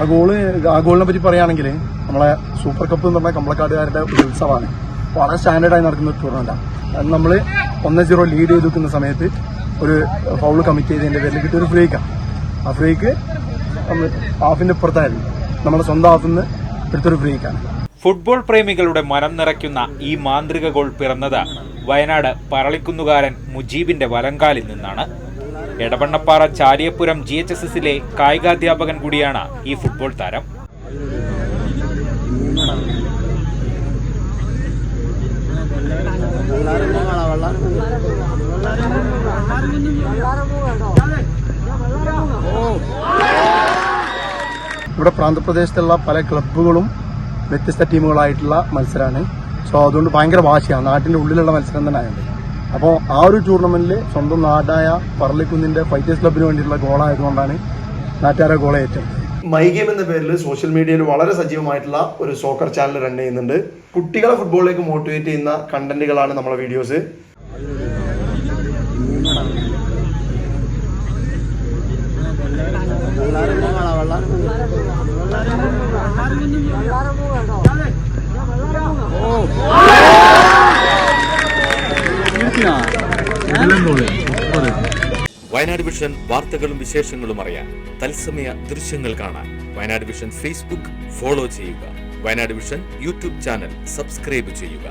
ഗോളിനെ പറ്റി പറയുകയാണെങ്കിൽ നമ്മളെ സൂപ്പർ കപ്പ് എന്ന് പറഞ്ഞാൽ കമ്പളക്കാടുകാരുടെ ഒരു ഉത്സവമാണ്. വളരെ സ്റ്റാൻഡേർഡായി നടക്കുന്ന ടൂർണമെന്റാണ്. അത് നമ്മൾ 1-0 ലീഡ് ചെയ്ത് നിൽക്കുന്ന സമയത്ത് ഒരു ഫൗള് കമ്മിറ്റ് ചെയ്തതിന്റെ പേരിൽ കിട്ടിയ ഒരു ഫ്രീക്കാണ്. ആ ഫ്രീക്ക് ഹാഫിന്റെ ഇപ്പുറത്തായിരുന്നു, നമ്മുടെ സ്വന്തം ഹാഫിൽ നിന്ന് എടുത്തൊരു ഫ്രീക്കാണ്. ഫുട്ബോൾ പ്രേമികളുടെ മനം നിറയ്ക്കുന്ന ഈ മാന്ത്രിക ഗോൾ പിറന്നത് വയനാട് പറളിക്കുന്നുകാരൻ മുജീബിന്റെ വലങ്കാലിൽ നിന്നാണ്. എടവണ്ണപ്പാറ ചാലിയപ്പുരം GHSSലെ കായികാധ്യാപകൻ കൂടിയാണ് ഈ ഫുട്ബോൾ താരം. ഇവിടെ പ്രാന്തപ്രദേശത്തുള്ള പല ക്ലബ്ബുകളും വ്യത്യസ്ത ടീമുകളായിട്ടുള്ള മത്സരമാണ്. സോ അതുകൊണ്ട് ഭയങ്കര വാശിയാണ്, നാട്ടിന്റെ ഉള്ളിലുള്ള മത്സരം തന്നെ ആയതുകൊണ്ട്. അപ്പോൾ ആ ഒരു ടൂർണമെന്റിൽ സ്വന്തം നാടായ പറളിക്കുന്നിന്റെ ഫൈറ്റേഴ്സ് ക്ലബിന് വേണ്ടിയിട്ടുള്ള ഗോളായതുകൊണ്ടാണ് നാട്ടുകാരെ ഗോളേറ്റം. മൈ ഗെയിം എന്ന പേരിൽ സോഷ്യൽ മീഡിയയിൽ വളരെ സജീവമായിട്ടുള്ള ഒരു സോക്കർ ചാനൽ റൺ ചെയ്യുന്നുണ്ട്. കുട്ടികളെ ഫുട്ബോളിലേക്ക് മോട്ടിവേറ്റ് ചെയ്യുന്ന കണ്ടന്റുകളാണ് നമ്മളെ വീഡിയോസ്. വയനാട് വിഷൻ വാർത്തകളും വിശേഷങ്ങളും അറിയാൻ തത്സമയ ദൃശ്യങ്ങൾ കാണാൻ വയനാട് വിഷൻ ഫേസ്ബുക്ക് ഫോളോ ചെയ്യുക. Wayanad vision YouTube channel subscribe ചെയ്യുക.